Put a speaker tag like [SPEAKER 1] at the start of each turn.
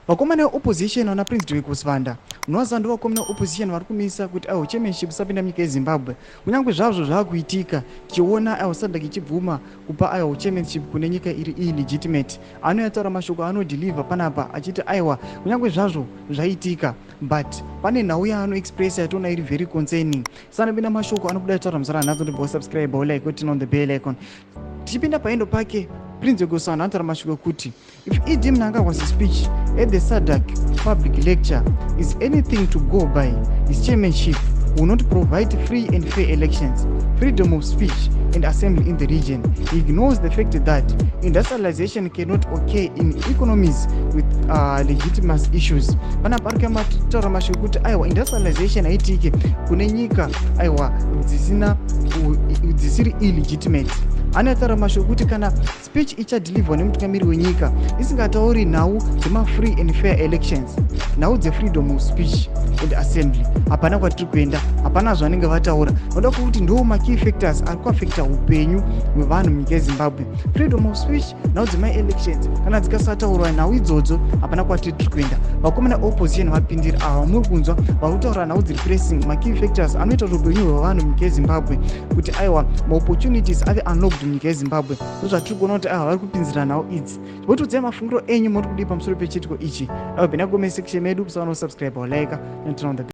[SPEAKER 1] vakomana veopposition vana prince kusvanda munoziva ndo vakomana veopposition vari kumisa kuti aiwo chairmanship isapinda munyika yezimbabwe kunyange zvazvo zvaakuitika tichiona aiwo Sadc ichibvuma kupa aiwo chairmanship kune nyika iri illegitimate anoyataura mashoko anodhilivha panapa achiti aiwa kunyange zvazvo zvaitika but pane nhau yaanoexpressa yationa iri very concerning sanapinda mashoko anobuda taura muzara nhatu ndibosubscribe like kuti on the bell icon tichipinda paendo pake Prince Kusana anotaura mashoko kuti if ED Mnangagwa's speech at the Sadc public lecture is anything to go by, his chairmanship will not provide free and fair elections, freedom of speech and assembly in the region. He ignores the fact that industrialization cannot occur in economies with legitimacy issues. Panapa arikutaura mashoko kuti aiwa industrialization haitike kune nyika aiwa dzisiri illegitimate. Anotaura mashoko kuti kana speech ichadhilivhwa nemutungamiri wenyika isingatauri nhau dzema-free and fair elections, nhau dze-freedom of speech and assembly, hapana kwatiri kuenda, hapana zvanenge vataura. Noda kuti ndo ma-key factors ari kuafekta upenyu hwevanhu munyika yezimbabwe. Freedom of speech, nhau dzema-elections, kana dzikasataurwa nhau idzodzo hapana kwatiri tiri kuenda. Vakomana opposition vapindira ava muri kunzwa vari kutaura nhau dziri pressing, ma-key factors anoita kuti upenyu hwevanhu munyika yezimbabwe kuti aiwa ma-opportunities ave unlocked munyika yezimbabwe. Ndozvatiri kuona kuti ava vari kupinzira nhau idzi. Votodzai mafungiro enyu muri kudii pamusoro pechitiko ichi. Aiwa bhena comment section medu, musaona kusubscribe or like and turn on the